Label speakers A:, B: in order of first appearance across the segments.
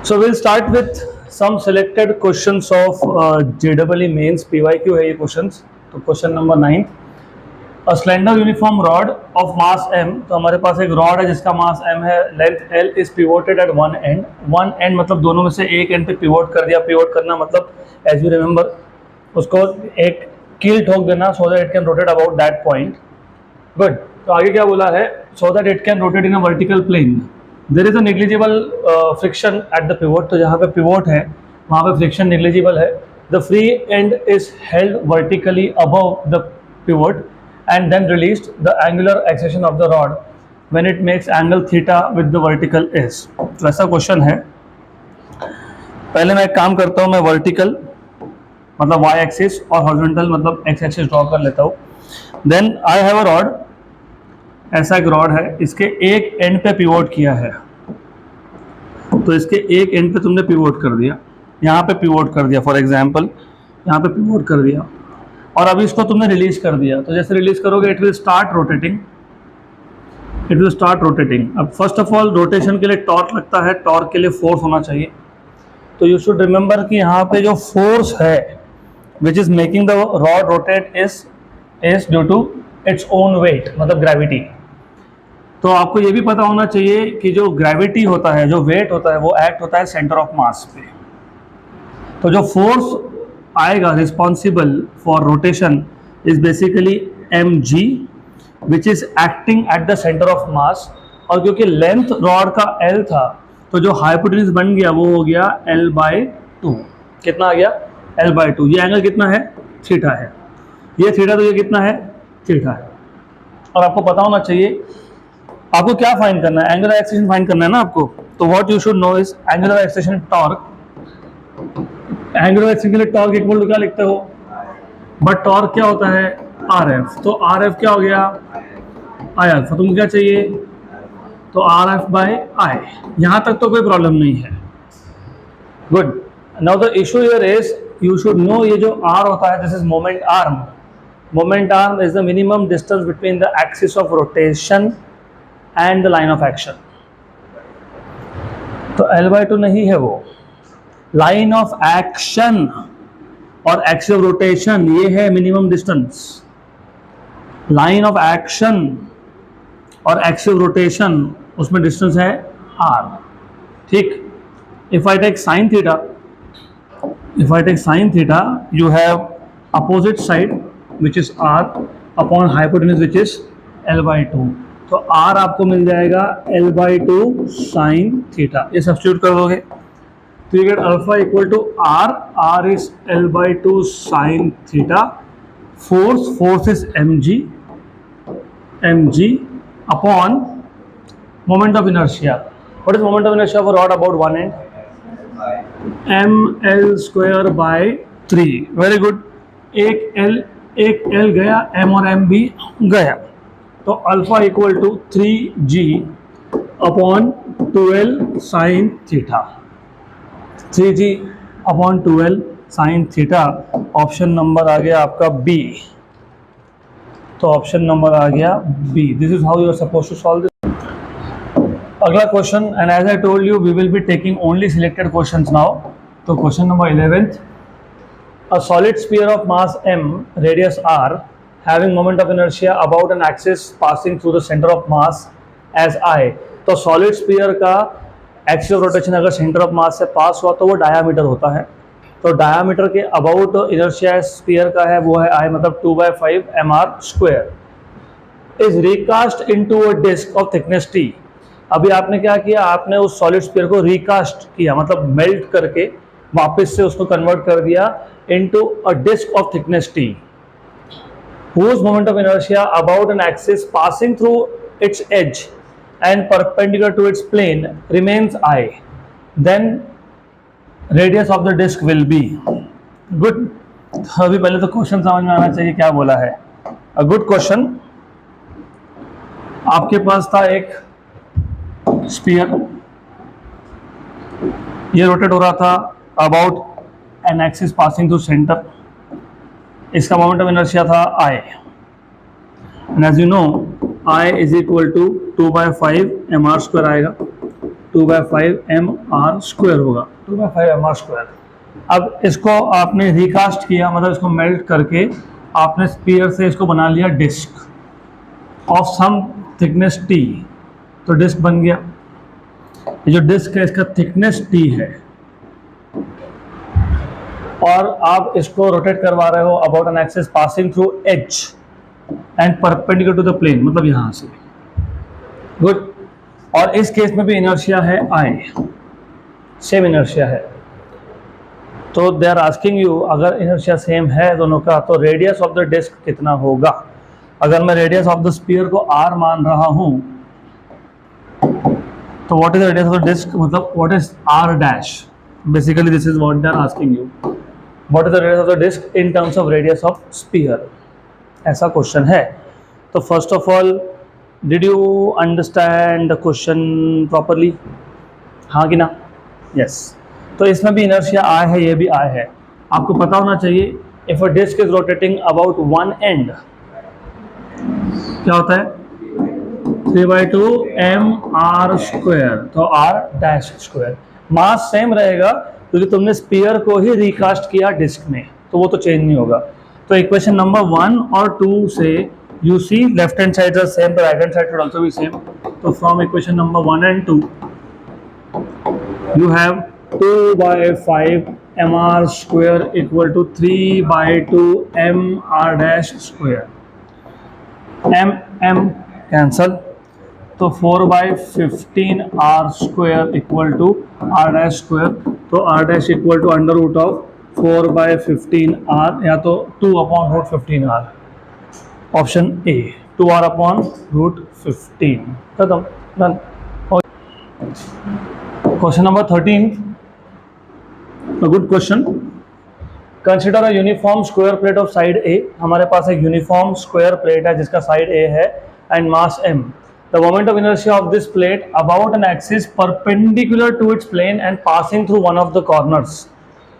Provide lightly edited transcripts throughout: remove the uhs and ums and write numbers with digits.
A: So we'll start with some selected questions of JEE mains PYQ है ये questions. तो question number 9, a slender uniform rod of mass m. तो हमारे पास एक rod है जिसका mass m है, length l is pivoted at one end मतलब दोनों में से एक end पे pivot कर दिया. pivot करना मतलब as you remember उसको एक कील ठोक देना so that it can rotate about that point. Good. तो आगे क्या बोला है, so that it can rotate in a vertical plane. There is a negligible friction at the pivot. तो जहाँ पे पिवोट है वहाँ पे फ्रिक्शन नेग्लिजिबल है. The free end is held vertically above the pivot and then released the angular acceleration of the rod when it makes angle theta with the vertical is. तो ऐसा question है. पहले मैं एक काम करता हूँ, मैं वर्टिकल मतलब वाई एक्सिस और हॉरिजॉन्टल मतलब एक्स एक्सिस ड्रॉ कर लेता हूँ. Then I have a rod. ऐसा एक रॉड है, इसके एक एंड पे पिवोट किया है. तो इसके एक एंड पे तुमने पिवोट कर दिया, यहाँ पे पिवोट कर दिया, फॉर एग्जांपल यहाँ पे पिवोट कर दिया और अभी इसको तुमने रिलीज कर दिया. तो जैसे रिलीज करोगे इट विल स्टार्ट रोटेटिंग. अब फर्स्ट ऑफ ऑल रोटेशन के लिए टॉर्क लगता है, टॉर्क के लिए फोर्स होना चाहिए. तो यू शुड रिमेंबर कि यहाँ पे जो फोर्स है which is making the rod rotate is due to its own weight मतलब ग्रेविटी. तो आपको ये भी पता होना चाहिए कि जो ग्रेविटी होता है, जो वेट होता है, वो एक्ट होता है सेंटर ऑफ मास पे. तो जो फोर्स आएगा responsible for rotation is basically mg which is acting at the centre of mass. और क्योंकि लेंथ रॉड का l था तो जो हाइपोटेन्यूज बन गया वो हो गया l/2. कितना आ गया? l/2. ये एंगल कितना है? थीटा है. ये थीटा, तो ये कितना है? थीटा है. और आपको पता होना चाहिए आपको क्या फाइंड करना है, एंगुलर एक्सेशन फाइंड करना है ना आपको. तो what you should know is angular acceleration torque. Angular acceleration के लिए टॉर्क इक्वल टू क्या लिखते हो? बट टॉर्क क्या होता है? RF. तो RF क्या हो गया? I alpha. तुमको क्या चाहिए? तो RF/I. यहाँ तक तो कोई प्रॉब्लम नहीं है. Good. Now the issue here is you should know ये जो R होता है this is moment arm. Moment arm is the minimum distance between the axis of rotation and the line of action. तो l/2 नहीं है, वो line of action और axis of rotation ये है minimum distance. Line of action और axis of rotation उसमें distance है r. ठीक. If I take sine theta you have opposite side which is r upon hypotenuse which is l/2. तो r आपको मिल जाएगा l/2 sine theta. ये substitute कर दोगे तो you get alpha equal to r is l/2 sine theta. Force is mg upon moment of inertia. What is moment of inertia for rod about one end? ml/3. Very good. एक l गया, m और m भी गया. तो alpha equal to 3g upon 12 sine theta. 3g upon 12 sine theta. Option number आ गया आपका B. तो ऑप्शन नंबर आ गया B. This is how you are suppose to solve this. अगला question, and as I told you we will be taking only selected questions now. तो question number 11th, a solid sphere of mass m, radius r, having moment of inertia about an axis passing through the center of mass as I. तो solid sphere का axis of rotation अगर center of mass से पास हुआ तो वो diameter होता है. तो diameter के about inertia sphere का है वो है I मतलब 2/5 mr square is recast into a disc of thickness t. अभी आपने क्या किया, आपने उस solid sphere को recast किया मतलब melt करके वापस से उसको convert कर दिया into a disc of thickness t whose moment of inertia about an axis passing through its edge and perpendicular to its plane remains I. Then radius of the disc will be. Good. अभी पहले तो question समझ में आना चाहिए क्या बोला है. A good question. आपके पास था एक स्फीयर, ये रोटेट हो रहा था about an axis passing through centre. इसका मोमेंट ऑफ इनर्शिया था I. And as you know I is equal to 2/5 mr square आएगा. 2/5 mr² होगा, 2/5 mr²। अब इसको आपने रिकास्ट किया, मतलब इसको मेल्ट करके आपने स्पीयर से इसको बना लिया disc of some thickness t, तो डिस्क बन गया। ये जो डिस्क है इसका थिकनेस t है, और आप इसको रोटेट करवा रहे हो about an axis passing through h and perpendicular to the plane, मतलब यहां से। गुड। और इस केस में भी इनर्शिया है I, सेम इनर्शिया है। तो दे आर आस्किंग यू, अगर इनर्शिया सेम है दोनों का, तो रेडियस ऑफ द डिस्क कितना होगा। अगर मैं रेडियस ऑफ द स्फीयर को r मान रहा हूं, तो what is the radius of the disc, मतलब what is r dash, basically this is what they are asking you, what is the radius of the disc in terms of radius of sphere, ऐसा question है। तो first of all, did you understand the question properly, हाँ कि ना? Yes. तो इसमें भी inertia I है, ये भी I है। आपको पता होना चाहिए, if a disc is rotating about one end, क्या होता है 3/2 mr², तो r dash square. Mass same रहेगा क्योंकि तुमने स्पीयर को ही रिकास्ट किया डिस्क में, तो वो तो चेंज नहीं होगा। तो इक्वेशन नंबर 1 और 2 से you see left hand sides are same, the right hand side should also be same. So from equation number 1 and 2 you have 2/5 mr² equal to 3/2 mr dash square, m cancel, तो 4/15 r² equal to r dash square, तो r dash equal to under root of 4/15 r, या तो 2/15 r, option A 2r/√15। खत्म, done. Question number 13, a good question. Consider a uniform square plate of side A. हमारे पास एक uniform square plate है जिसका side A है and mass m। The moment of inertia of this plate about an axis perpendicular to its plane and passing through one of the corners.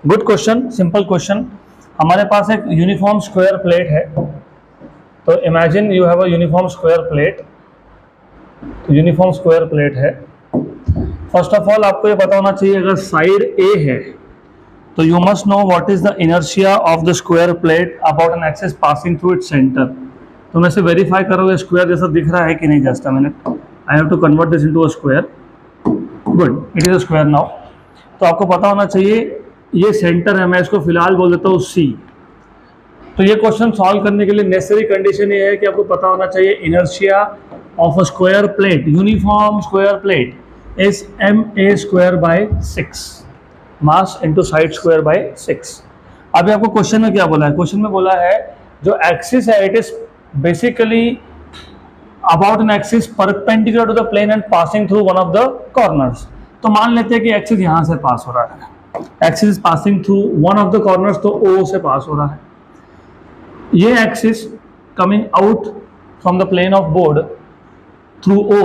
A: Good question, simple question. हमारे पास एक uniform square plate है, तो imagine you have a uniform square plate, uniform square plate है। First of all आपको ये पता होना चाहिए, अगर साइड ए है तो you must know what is the inertia of the square plate about an axis passing through its centre. तुम ऐसे वेरीफाई करोगे स्क्वायर जैसा दिख रहा है कि नहीं। Just a minute, I have to convert this into a square. Good, it is a square now. तो आपको पता होना चाहिए ये सेंटर है, मैं इसको फिलहाल बोल देता हूँ C। तो ये क्वेश्चन सॉल्व करने के लिए नेसेसरी कंडीशन ये है कि आपको पता होना चाहिए inertia of a square plate, uniform square plate is ma²/6, mass into side square by 6। अभी आपको क्वेश्चन में क्या बोला है, क्वेश्चन में बोला है जो एक्सिस है it is basically about an axis perpendicular to the plane and passing through one of the corners. तो मान लेते हैं कि एक्सिस यहां से पास हो रहा है, axis is passing through one of the corners, तो O से पास हो रहा है। ये axis coming out from the plane of board through O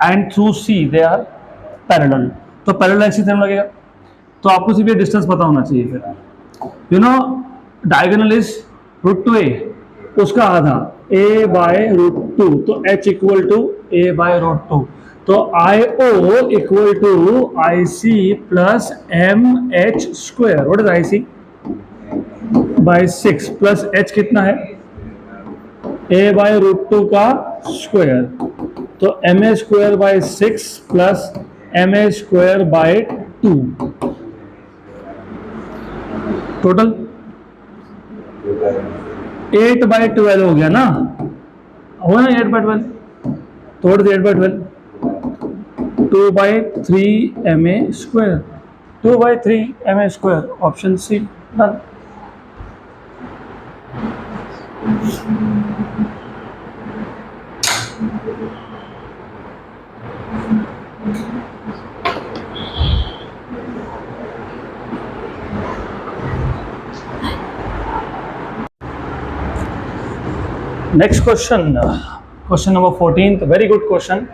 A: and through C they are parallel, तो पैरेलल एक्सिस टाइम लगेगा। तो आपको सिर्फ ये डिस्टेंस पता होना चाहिए। फिर you know diagonal is √2a, उसका आधा a/√2, तो h इक्वल टू a/√2, तो IO equal to IC plus mh²। What is IC? By 6 plus h कितना है a/√2 का स्क्वायर, तो ma²/6 प्लस ma²/2, टोटल 8/12 हो गया ना, हो ना 8/12, तो 8/12 2/3 ma², 2/3 ma², option C, done. Next question, question number 14th, very good question.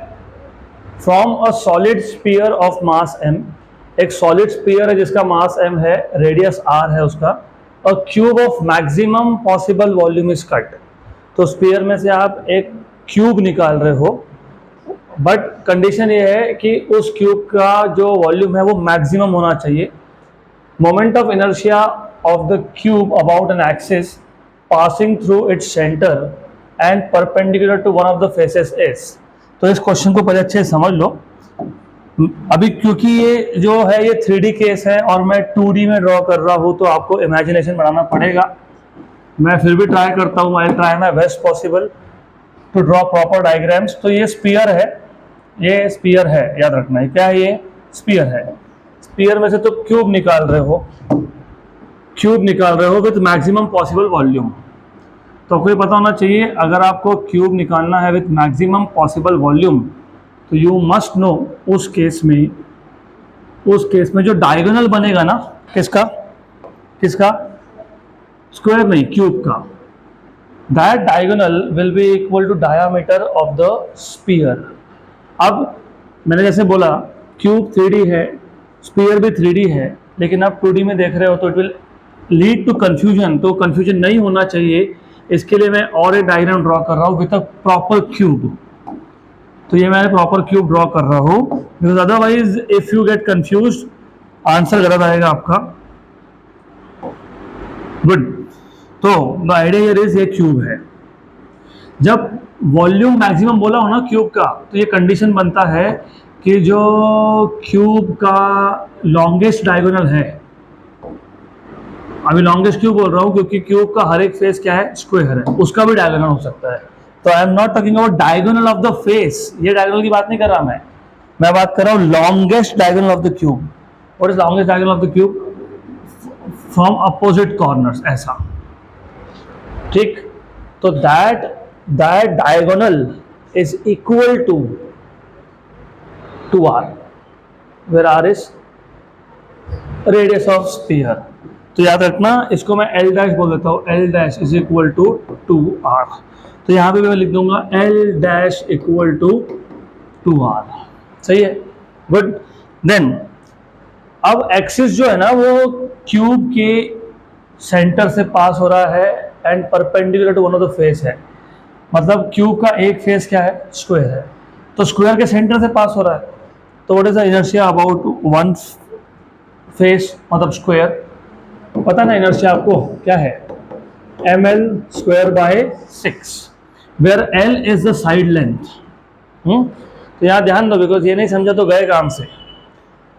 A: From a solid sphere of mass m, एक solid sphere है जिसका mass m है, radius r है उसका, a cube of maximum possible volume is cut। तो sphere में से आप एक cube निकाल रहे हो बट कंडीशन ये है कि उस क्यूब का जो वॉल्यूम है वो मैक्सिमम होना चाहिए। Moment of inertia of the cube about an axis passing through its centre and perpendicular to one of the faces is. तो इस क्वेश्चन को पहले अच्छे से समझ लो। अभी क्योंकि ये जो है ये 3D केस है और मैं 2D में ड्रॉ कर रहा हूँ, तो आपको इमेजिनेशन बढ़ाना पड़ेगा। मैं फिर भी ट्राई करता हूँ, I try my best possible to draw proper diagrams. तो ये स्पीयर है, ये स्पीयर है, याद रखना है क्या है, ये स्पीयर है। स्पीयर में से तो क्यूब निकाल रहे हो, क्यूब निकाल रहे हो विथ मैक्सिमम पॉसिबल वॉल्यूम। तो आपको ये पता होना चाहिए, अगर आपको क्यूब निकालना है विथ मैक्सिमम पॉसिबल वॉल्यूम तो यू मस्ट नो उस केस में जो डायगोनल बनेगा ना, किसका किसका, स्क्वायर नहीं क्यूब का, that diagonal will be equal to diameter of the sphere. अब मैंने जैसे बोला क्यूब 3D है, स्पीयर भी 3D है, लेकिन आप 2D में देख रहे हो तो it will lead to confusion. तो कंफ्यूजन नहीं होना चाहिए, इसके लिए मैं और एक डायग्राम ड्रॉ कर रहा हूँ विद अ प्रॉपर क्यूब। तो ये मैं प्रॉपर क्यूब ड्रॉ कर रहा हूँ, because otherwise if you get confuse answer गलत आएगा आपका। गुड। तो द आइडिया हियर इज ये क्यूब है। जब वॉल्यूम मैक्सिमम बोला हो ना क्यूब का, तो ये कंडीशन बनता है कि जो क्यूब का लॉन्गेस्ट डायगोनल है, अभी लॉन्गेस्ट क्यूब बोल रहा हूँ क्योंकि क्यूब का हर एक फेस क्या है, स्क्वायर है, उसका भी डायगोनल हो सकता है। तो I am not talking about diagonal of the face, ये डायगोनल की बात नहीं कर रहा मैं बात कर रहा हूँ longest diagonal of the cube. What is longest diagonal of the cube? From opposite corners, ऐसा, ठीक। तो that diagonal is equal to r, where r is radius of sphere. तो याद रखना, इसको मैं L डैश बोल देता हूँ, L dash is equal to 2r। तो यहाँ पे मैं लिख दूंगा L dash equal to 2r। सही है, गुड। देन अब एक्सिस जो है ना वो क्यूब के सेंटर से पास हो रहा है and perpendicular to one of the face है। मतलब क्यूब का एक फेस क्या है, स्क्वायर है, तो स्क्वायर के सेंटर से पास हो रहा है। तो what is the inertia about one face, मतलब स्क्वायर। पता ना इनर्शिया आपको क्या है, ml square by 6, where l is the side length. तो यहाँ ध्यान दो, बिकॉज ये नहीं समझा तो गए काम से।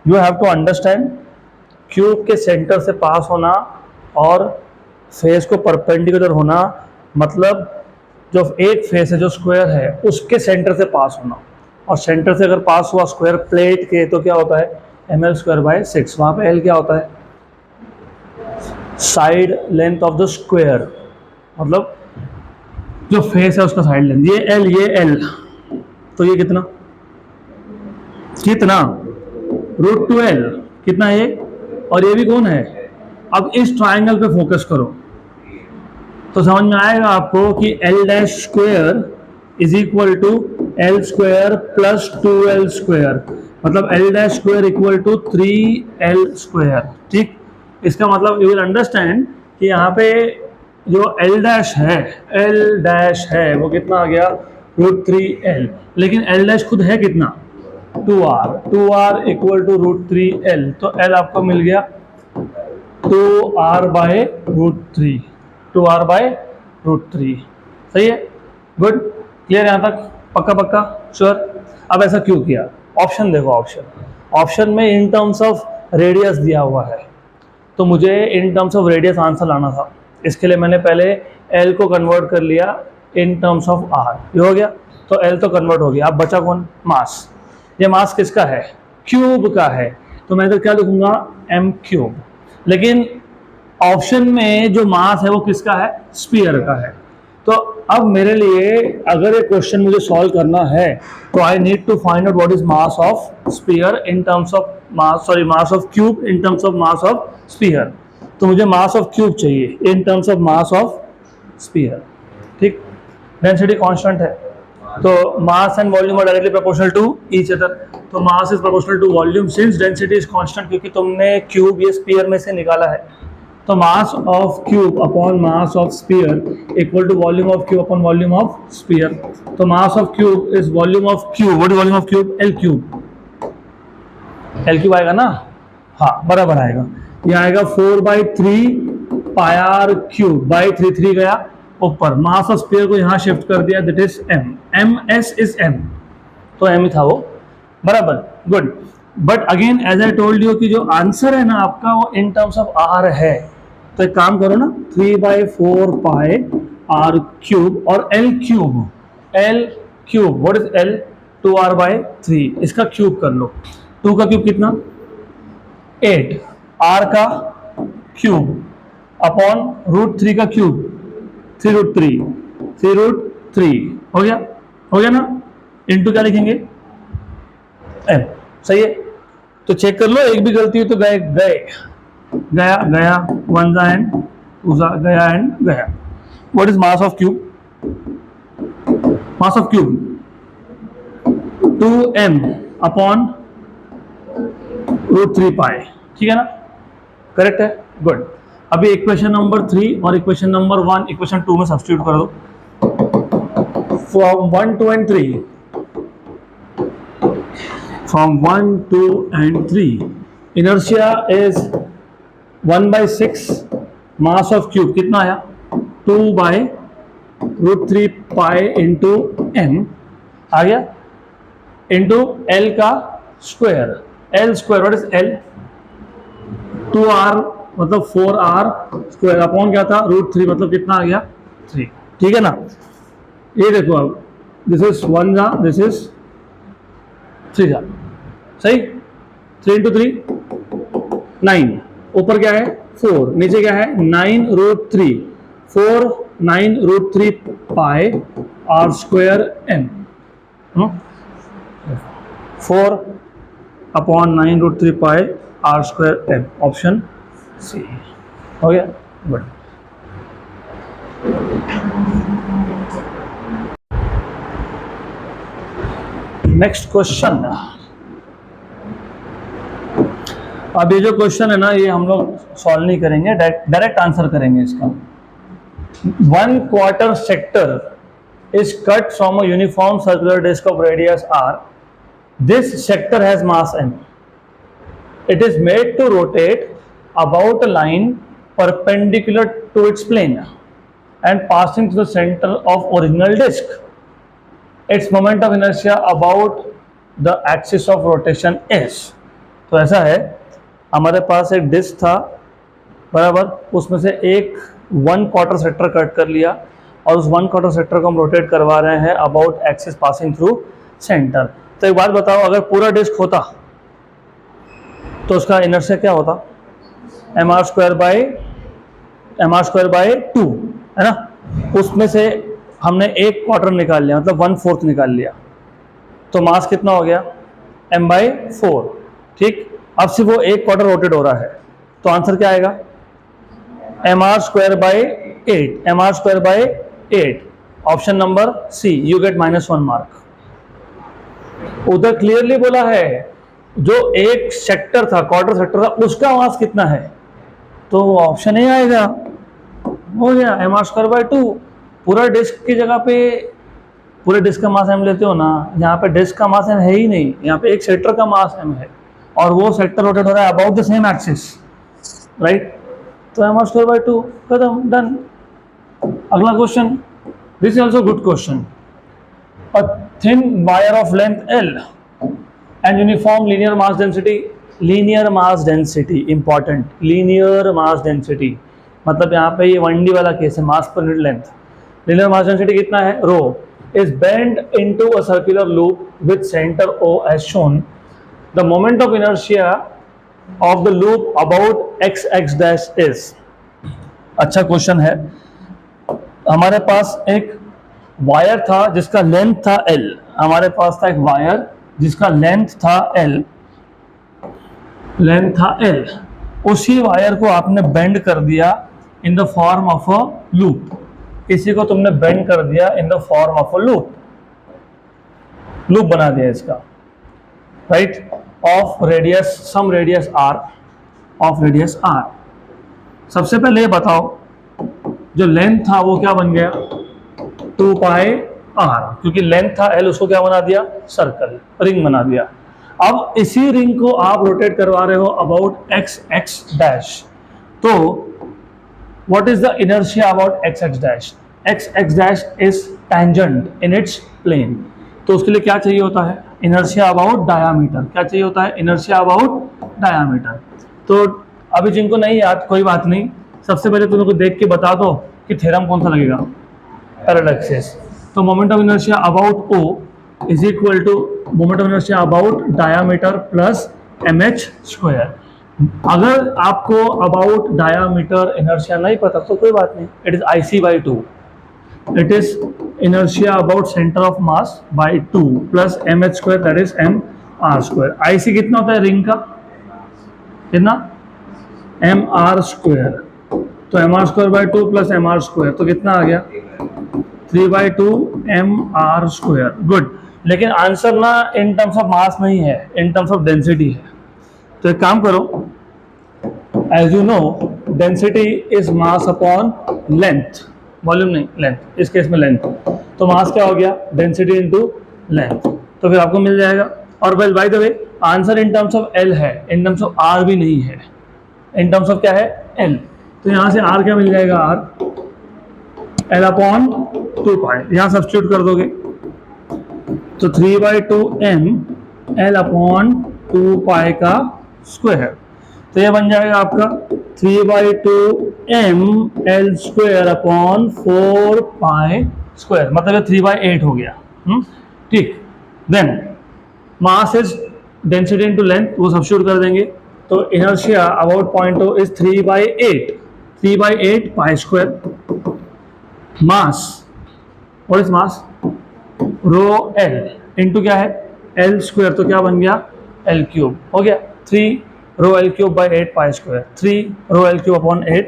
A: You have to understand, cube के सेंटर से पास होना और फेस को परपेंडिकुलर होना, मतलब जो एक फेस है जो स्क्वायर है उसके सेंटर से पास होना, और सेंटर से अगर पास हुआ स्क्वायर प्लेट के तो क्या होता है, ml स्क्वायर बाय 6। वहाँ पे l क्या होता है, side length of the square, मतलब जो फेस है उसका साइड लेंथ। ये L, ये L, तो ये कितना √2L, कितना है ये, और ये भी कौन है। अब इस ट्राइंगल पे फोकस करो तो समझ में आएगा आपको कि L dash square is equal to L square plus 2L square, मतलब L dash square equal to 3L square, ठीक। इसका मतलब यू विल अंडरस्टैंड कि यहाँ पे जो L डैश है वो कितना आ गया, √3L। लेकिन L डैश खुद है कितना, 2R इक्वल टू √3L। तो L आपको मिल गया 2R बाय √3, 2R बाय √3। सही है, गुड, क्लियर यहाँ तक, पक्का श्योर। अब ऐसा क्यों किया, ऑप्शन देखो, ऑप्शन में इन टर्म्स ऑफ रेडियस दिया हुआ है, तो मुझे इन टर्म्स ऑफ रेडियस आंसर लाना था। इसके लिए मैंने पहले L को कन्वर्ट कर लिया इन टर्म्स ऑफ R, ये हो गया। तो L तो कन्वर्ट हो गया, अब बचा कौन, मास। ये मास किसका है, क्यूब का है, तो मैं तो क्या लिखूंगा, m क्यूब। लेकिन ऑप्शन में जो मास है वो किसका है, स्फीयर का है। तो अब मेरे लिए अगर ये क्वेश्चन मुझे सॉल्व करना है तो I need to find out what is mass of sphere in terms of mass of cube in terms of mass of sphere. तो मुझे मास ऑफ क्यूब चाहिए in terms of mass of sphere, ठीक। Density constant है, तो mass and volume are directly proportional to each other. तो mass is proportional to volume since density is constant, क्योंकि तुमने cube ये स्फीयर में से निकाला है। तो mass of cube upon mass of sphere equal to volume of cube upon volume of sphere. तो mass of cube is volume of cube, what is volume of cube? L cube, L cube आएगा ना, हाँ बराबर आएगा, ये आएगा 4/3 पाई are cube by 3 गया ऊपर, मास ऑफ स्फीयर को यहाँ शिफ्ट कर दिया, that is M, M S is M, तो एम ही था वो, बराबर, good. But again as I told you कि जो आंसर है ना आपका वो इन टर्म्स ऑफ आर है, तो एक काम करो ना, 3/4 पाई आर क्यूब और L cube, L cube what is L? 2r/3, इसका क्यूब कर लो, 2 का क्यूब कितना? 8, r का क्यूब अपॉन √3 का क्यूब, 3√3 हो गया, हो गया ना, इनटू क्या लिखेंगे? m, सही है। तो चेक कर लो, एक भी गलती हुई तो गए गए, गया गया, 1 जा एंड 2 जा, गया एंड गया। What is mass of cube? Mass of cube 2m upon √3 पाई, ठीक है ना, करेक्ट है, गुड। अभी इक्वेशन नंबर 3 और इक्वेशन नंबर 1 इक्वेशन 2 में सब्स्टिट्यूट कर दो। From 1, 2 and 3, from 1, 2 and 3 inertia is 1/6, mass of cube कितना आया? 2/√3 पाई इंटू m आ गया, इंटू एल का square, L square what is L? 2r मतलब 4r स्क्वायर अपॉन क्या था? √3 मतलब कितना आ गया? 3, ठीक है ना। ये देखो अब, दिस इज 1 जा, दिस इज 3 जा, सही, 3 इंटू 3 9, ऊपर क्या है 4, नीचे क्या है 9√3, 4 9√3 pi r square m, 4 upon 9√3 pi r square m, option C हो गया, गुड। नेक्स्ट क्वेश्चन, अब ये जो क्वेश्चन है ना, ये हम लोग सॉल्व नहीं करेंगे, डायरेक्ट आंसर करेंगे इसका। 1/4 sector is cut from a uniform circular disk of radius r. This sector has mass m. It is made to rotate about a line perpendicular to its plane and passing through the center of original disk. Its moment of inertia about the axis of rotation is. तो ऐसा है, हमारे पास एक disc था, बराबर, उसमें से एक 1/4 सेक्टर कट कर लिया और उस 1/4 सेक्टर को हम रोटेट करवा रहे हैं about axis passing through centre. तो एक बात बताओ, अगर पूरा डिस्क होता तो उसका इनर्शिया क्या होता? mr²/2 है ना, उसमें से हमने एक क्वार्टर निकाल लिया, मतलब 1/4 निकाल लिया, तो मास कितना हो गया? m/4, ठीक। अब सिर्फ वो एक क्वार्टर रोटेट हो रहा है, तो आंसर क्या आएगा? mr²/8, mr²/8, option number C, you get -1 mark. उधर क्लियरली बोला है, जो एक सेक्टर था, क्वार्टर सेक्टर था, उसका मास कितना है, तो ऑप्शन ए आएगा, हो गया mr²/2। पूरा डिस्क की जगह पे पूरे डिस्क का मास m लेते हो ना, यहाँ पे डिस्क का मास m है ही नहीं, यहाँ पे एक सेक्टर का मास m है और वो सेक्टर रोटेट हो रहा है about the same axis, right. तो mr²/2, खत्म, डन। अगला question, this is also good question. A thin wire of length l and uniform linear mass density, linear mass density important, linear mass density मतलब यहाँ पे ये 1D वाला case है, mass पर unit length. Linear mass density कितना है? Rho is bent into a circular loop with center O as shown. The moment of inertia of the loop about x dash is. अच्छा question है। हमारे पास एक wire था जिसका लेंथ था L, हमारे पास था एक वायर जिसका लेंथ था L, लेंथ था L, उसी वायर को आपने बेंड कर दिया in the form of a loop, इसी को तुमने बेंड कर दिया in the form of a loop, loop बना दिया इसका, right, of radius, some radius r, of radius r। सबसे पहले ये बताओ जो लेंथ था वो क्या बन गया, 2 पाई r, क्योंकि लेंथ था l उसको क्या बना दिया, सर्कल, रिंग बना दिया। अब इसी रिंग को आप रोटेट करवा रहे हो अबाउट x x डैश, तो what is the inertia about x x dash, x x dash is tangent in its plane, तो उसके लिए क्या चाहिए होता है, इनर्शिया अबाउट डायामीटर। क्या चाहिए होता है, इनर्शिया अबाउट डायामीटर। तो अभी जिनको नहीं याद कोई बात नहीं, सबसे पहले तुम लोग को देख के बता दो कि थ्योरम कौन सा लगेगा, पैरेलल एक्सिस। तो moment of inertia about O is equal to moment of inertia about diameter plus mh square. अगर आपको अबाउट डायामीटर इनर्शिया नहीं पता तो कोई बात नहीं, it is IC/2, it is inertia about centre of mass by 2 plus mh square that is mr square. IC कितना होता है रिंग का, कितना, mr स्क्वायर, तो mr square by 2 plus mr square, तो कितना आ गया 3/2 mr स्क्वायर। गुड, लेकिन आंसर ना इन टर्म्स ऑफ मास नहीं है, इन टर्म्स ऑफ डेंसिटी है। तो एक काम करो, as you know density is mass upon length, volume नहीं लेंथ, इस केस में लेंथ, तो मास क्या हो गया, डेंसिटी इनटू लेंथ, तो फिर आपको मिल जाएगा। और well by the way answer in terms of L है, इन टर्म्स ऑफ आर भी नहीं है, इन टर्म्स ऑफ क्या है, एल। तो यहाँ से आर क्या मिल जाएगा, आर एल अपॉन 2 पाई, यहाँ सब्स्टिट्यूट कर दोगे तो 3/2 m एल अपॉन 2 पाई का स्क्वायर, तो ये बन जाएगा आपका 3/2 m L square upon 4 pi square, मतलब ये 3/8 हो गया। ठीक, then mass is density into length, वो सब्स्टिट्यूट कर देंगे, तो inertia about point O is 3/8 pi square. Mass, what is mass, rho L into क्या है, एल स्क्वायर, तो क्या बन गया एल क्यूब, हो गया 3 rho L cube by 8 pi square, 3 rho L cube upon 8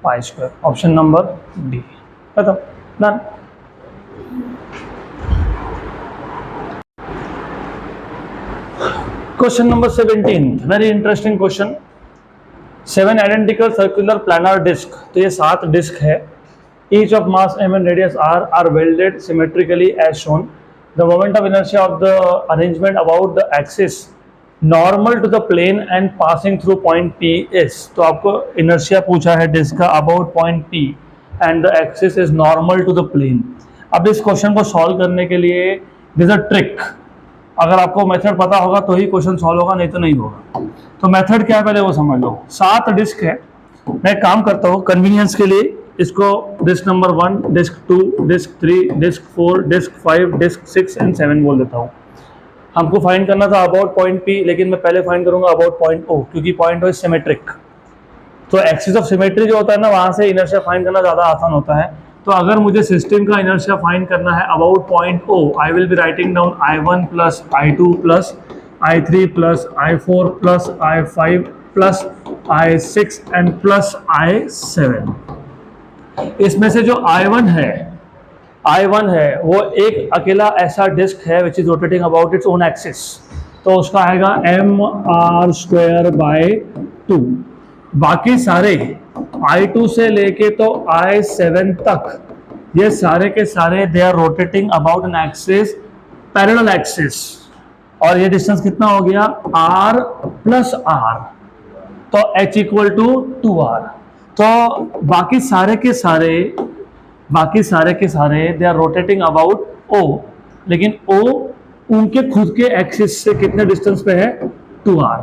A: pi square, option number D, खत्म, done. Question number 17, very interesting question. 7 identical circular planar disc, तो ये 7 डिस्क है, each of mass m and radius r are welded symmetrically as shown. The moment of inertia of the arrangement about the axis normal to the plane and passing through point P is, तो आपको inertia पूछा है disc का about point P and the axis is normal to the plane। अब इस question को solve करने के लिए there is a trick, अगर आपको मेथड पता होगा तो ही क्वेश्चन सॉल्व होगा, नहीं तो नहीं होगा। तो मेथड क्या है पहले वो समझ लो। 7 डिस्क है, मैं काम करता हूँ कन्वीनियंस के लिए, इसको disc number 1, disc 2, disc 3, disc 4, disc 5, disc 6 and 7 बोल देता हूँ। हमको फाइंड करना था अबाउट पॉइंट P, लेकिन मैं पहले फाइंड करूंगा अबाउट पॉइंट O, क्योंकि पॉइंट O इज सिमेट्रिक, तो एक्सिस ऑफ सिमेट्री जो होता है ना, वहाँ से इनर्शिया फाइंड करना ज़्यादा आसान होता है। तो अगर मुझे सिस्टम का इनर्शिया फाइंड करना है about point O, I will be writing down I1 plus I2 plus I3 plus I4 plus I5 plus I6 and plus I7। इसमें से जो I1 है वो एक अकेला ऐसा डिस्क है which is rotating about its own axis, तो उसका आएगा mr स्क्वायर बाय 2। बाकी सारे I2 से लेके तो I7 तक ये सारे के सारे they are rotating about an axis, parallel axis, और ये डिस्टेंस कितना हो गया r प्लस r, तो h इक्वल टू 2r। तो बाकी सारे के सारे they are rotating about O, लेकिन O उनके खुद के एक्सिस से कितने डिस्टेंस पे है, 2r,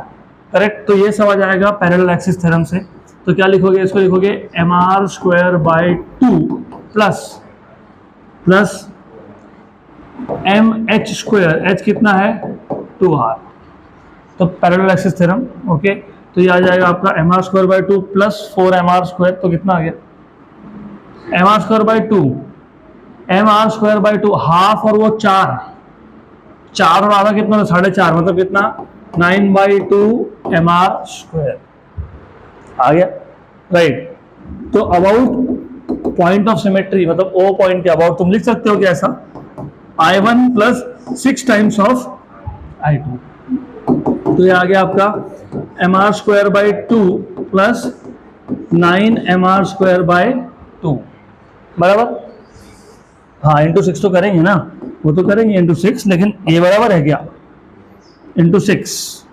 A: करेक्ट। तो ये समझ आएगा पैरेलल एक्सिस थ्योरम से। तो क्या लिखोगे, इसको लिखोगे mr square by 2 plus mh square, h कितना है 2r, तो पैरेलल एक्सिस थ्योरम, ओके। तो ये आ जाएगा आपका mr square by 2 plus 4mr square, तो कितना आ गया mr square by 2, mr square by 2 half, और वो 4 और आधा कितना, 4.5, मतलब कितना 9/2 mr स्क्वायर आ गया, राइट। तो अबाउट पॉइंट ऑफ सिमेट्री, मतलब O पॉइंट के अबाउट तुम लिख सकते हो कि ऐसा I1 plus 6 times of I2, तो ये आ गया आपका mr square by 2 plus 9mr²/2 बराबर। हाँ इंटू 6 तो करेंगे ना, वो तो करेंगे इंटू 6, लेकिन ये बराबर है क्या इंटू 6,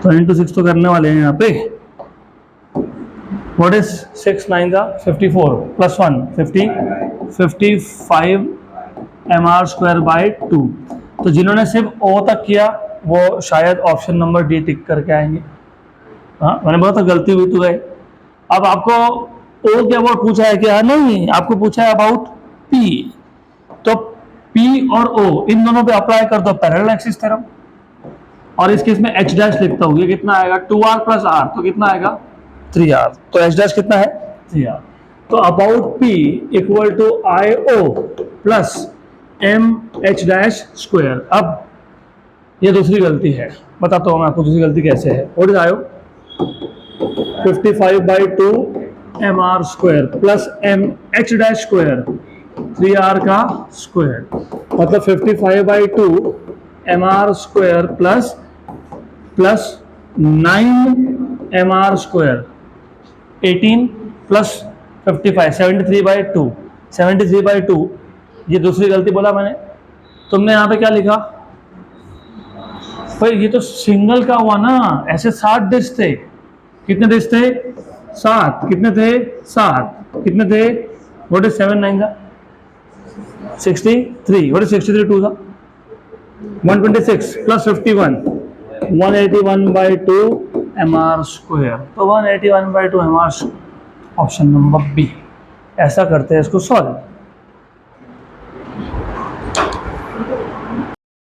A: तो इंटू 6 तो करने वाले हैं यहाँ पे। व्हाट इज 6 9 का 54 प्लस 1 55 mr²/2। तो जिन्होंने सिर्फ ओ तक किया वो शायद ऑप्शन नंबर डी टिक करके आएंगे। हाँ मैंने बोला था गलती हुई तो गए। अब आपको ओ के अबाउट पूछा है क्या? नहीं, आपको पूछा है अबाउट पी। तो पी और ओ इन दोनों पे अप्लाई कर दो पैरेलल एक्सिस थ्योरम, और इस केस में एच डैश लिखता हूँ, ये कितना आएगा 2r प्लस r, तो कितना आएगा 3r, तो एच डैश कितना है 3r। तो about P equal to I O plus M H dash square. अब ये दूसरी गलती है, बताता हूँ मैं आपको दूसरी गलती कैसे है। What is I O 55/2 mr² plus M H dash square 3r का स्क्वायर, मतलब 55/2 mr² प्लस 9mr² 18 प्लस 55 73/2 73/2। ये दूसरी गलती बोला मैंने। तुमने यहाँ पे क्या लिखा भाई? ये तो सिंगल का हुआ ना, ऐसे 7 डिस्क थे। कितने डिस्क थे? 7। कितने थे? 7। कितने थे? व्हाट इज 7 9 का 63। व्हाट इज 63 2 का 126 प्लस 51 181/2 mr²। तो 181/2 mr, ऑप्शन नंबर बी। ऐसा करते हैं इसको सॉल्व।